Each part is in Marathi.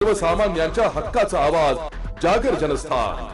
सर्वसामान्यांच्या हक्काचा आवाज जागर जनस्थान।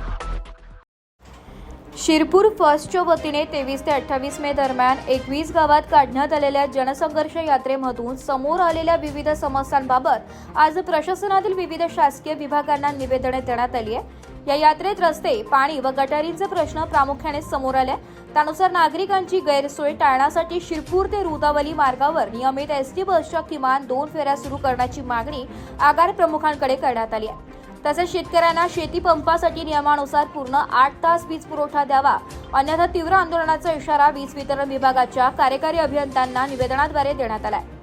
शिरपूर फर्स्टच्या वतीने 23 ते 28 मे दरम्यान 21 गावात काढण्यात आलेल्या जनसंघर्ष यात्रेमधून समोर आलेल्या विविध समस्यांबाबत आज प्रशासनातील विविध शासकीय विभागांना निवेदने देण्यात आली आहे। या यात्रेत रस्ते, पाणी व गटारींचे प्रश्न प्रामुख्याने समोर आले। त्यानुसार नागरिकांची गैरसोय टाळण्यासाठी शिरपूर ते रुदावली मार्गावर नियमित एसटी बसच्या किमान 2 फेऱ्या सुरू करण्याची मागणी आगार प्रमुखांकडे करण्यात आली आहे। तसेच शेतकऱ्यांना शेती पंपासाठी नियमानुसार पूर्ण 8 तास वीज पुरवठा द्यावा, अन्यथा तीव्र आंदोलनाचा इशारा वीज वितरण विभागाच्या कार्यकारी अभियंत्यांना निवेदनाद्वारे देण्यात आला आहे।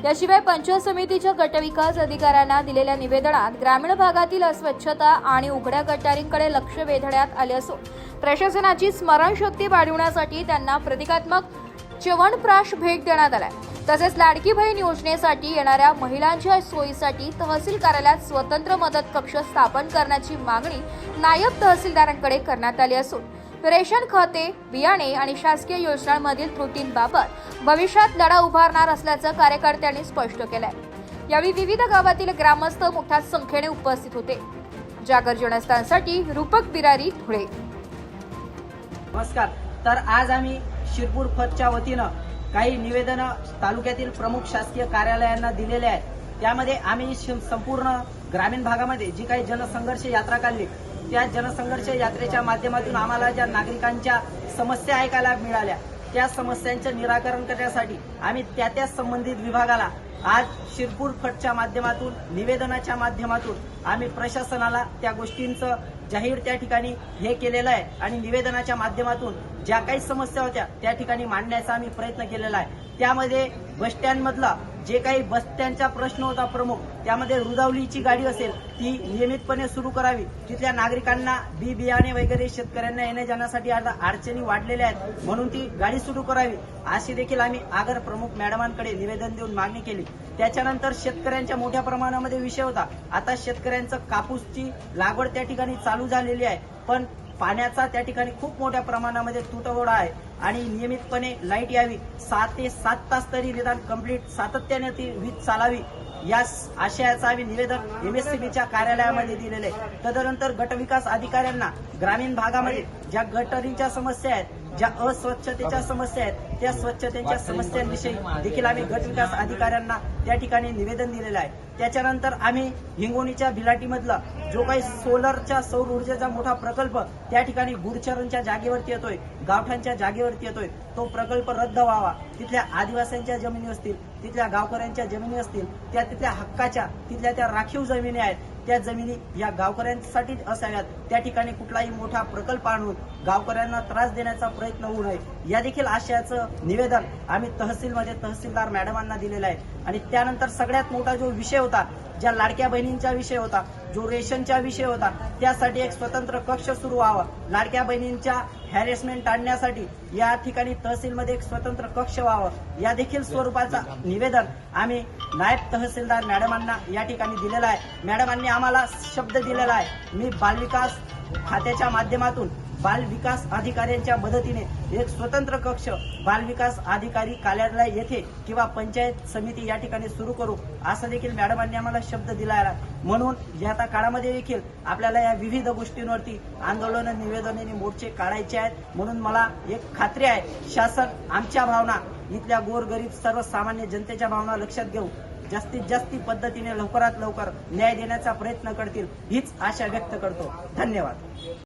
याशिवाय पंचायत समितीच्या गटविकास अधिकाऱ्यांना दिलेल्या निवेदनात ग्रामीण भागातील अस्वच्छता आणि उघड्या गटारींकडे लक्ष वेधण्यात आले असून प्रशासनाची स्मरणशक्ती वाढवण्यासाठी त्यांना प्रतिकात्मक च्यवनप्राश भेट देण्यात आलाय। तसेच लाडकी बहीण योजनेसाठी येणाऱ्या महिलांच्या सोयीसाठी तहसील कार्यालयात स्वतंत्र मदत कक्ष स्थापन करण्याची मागणी नायब तहसीलदारांकडे करण्यात आली असून रेशन खाते, बियाणे आणि शासकीय योजनांमधील त्रुटींबाबत भविष्यात लढा उभारणार असल्याचं कार्यकर्त्यांनी स्पष्ट केलंय। यावेळी विविध गावातील ग्रामस्थ मोठ्या संख्येने उपस्थित होते। जागर जनस्थानसाठी रूपक बिरारी, धुळे। नमस्कार। तर आज आम्ही शिरपूर फर्स्टच्या वतीनं काही निवेदन तालुक्यातील प्रमुख शासकीय कार्यालयांना दिलेले आहेत। त्यामध्ये आम्ही संपूर्ण ग्रामीण भागामध्ये जी काही जनसंघर्ष यात्रा काढली, त्या जनसंघर्ष यात्रेच्या माध्यमातून आम्हाला ज्या नागरिकांच्या समस्या ऐकायला मिळाल्या, त्या समस्यांचे निराकरण करण्यासाठी आम्ही त्या संबंधित विभागाला आज शिरपूर फर्स्टच्या माध्यमातून निवेदनाच्या माध्यमातून आम्ही प्रशासनाला त्या गोष्टींचं जाहीर त्या ठिकाणी हे केलेलं आहे आणि निवेदनाच्या माध्यमातून ज्या काही समस्या होत्या त्या ठिकाणी मांडण्याचा आम्ही प्रयत्न केलेला आहे। त्यामध्ये बस स्टँड मधला जे काही बस स्टँडचा प्रश्न होता प्रमुख, त्यामध्ये रुदावलीची गाडी असेल ती नियमितपणे सुरू करावी। तिथल्या नागरिकांना बी बियाणे वगैरे शेतकऱ्यांना येण्या जाण्यासाठी आता अडचणी वाढलेल्या आहेत, म्हणून ती गाडी सुरू करावी अशी देखील आम्ही आगार प्रमुख मॅडमांकडे निवेदन देऊन मागणी केली। त्याच्यानंतर शेतकऱ्यांच्या मोठ्या प्रमाणामध्ये विषय होता। आता शेतकऱ्यांचं कापूसची लागवड त्या ठिकाणी चालू झालेली आहे, पण पाण्याचा त्या ठिकाणी खूप मोठ्या प्रमाणामध्ये तुटवडा आहे आणि नियमितपणे लाईट यावी, 6 ते 7 तास तरी निदान कंप्लीट सातत्याने ती वीज चालावी, या आशयाचं आम्ही निवेदन एमएससीबीच्या कार्यालयामध्ये दिलेलं आहे। तदनंतर गटविकास अधिकाऱ्यांना ग्रामीण भागामध्ये ज्या गटारींच्या समस्या आहेत, ज्या अस्वच्छतेच्या समस्या आहेत, त्या स्वच्छतेच्या समस्यांविषयी देखील आम्ही गटविकास अधिकाऱ्यांना त्या ठिकाणी निवेदन दिलेलं आहे। त्याच्यानंतर आम्ही हिंगोलीच्या भिलाटीमधला जो काही सोलरच्या सौर ऊर्जेचा मोठा प्रकल्प त्या ठिकाणी गुडचरणच्या जागेवरती येतोय, गावठांच्या जागेवरती येतोय, तो प्रकल्प रद्द व्हावा। तिथल्या आदिवासींच्या जमिनी असतील, तिथल्या गावकऱ्यांच्या जमिनी असतील, त्या तिथल्या हक्काच्या, तिथल्या त्या राखीव जमिनी आहेत, त्या जमिनी या गावकऱ्यांसाठी असाव्यात। त्या ठिकाणी कुठलाही मोठा प्रकल्प आणून गावकऱ्यांना त्रास देण्याचा प्रयत्न होऊ नये, या देखील आशयाचं निवेदन आम्ही तहसीलमध्ये तहसीलदार मॅडमांना दिलेलं आहे। आणि त्यानंतर सगळ्यात मोठा जो विषय होता, ज्या लाडक्या बहिणींचा विषय होता, जो रेशनचा विषय होता, त्यासाठी एक स्वतंत्र कक्ष सुरू व्हावा। लाडक्या बहिणींच्या हॅरेसमेंट टाळण्यासाठी या ठिकाणी तहसीलमध्ये एक स्वतंत्र कक्ष व्हावं, या देखील स्वरूपाचा निवेदन आम्ही नायब तहसीलदार मॅडमांना या ठिकाणी दिलेला आहे। मॅडमांनी आम्हाला शब्द दिलेला आहे, मी बालविकास खात्याच्या माध्यमातून बालविकास अधिकाऱ्यांच्या मदतीने एक स्वतंत्र कक्ष बालविकास अधिकारी कार्यालय येथे किंवा पंचायत समिती या ठिकाणी सुरू करू, असं देखील मॅडमांनी आम्हाला शब्द दिला आहे। म्हणून या काळामध्ये देखील आपल्याला या विविध गोष्टींवरती आंदोलन, निवेदने, मोर्चे काढायचे आहेत। म्हणून मला एक खात्री आहे, शासन आमच्या भावना, इथल्या गोरगरीब सर्वसामान्य जनतेच्या भावना लक्षात घेऊ जास्तीत जास्त पद्धतीने लवकरात लवकर न्याय देण्याचा प्रयत्न करतील, हीच आशा व्यक्त करतो। धन्यवाद।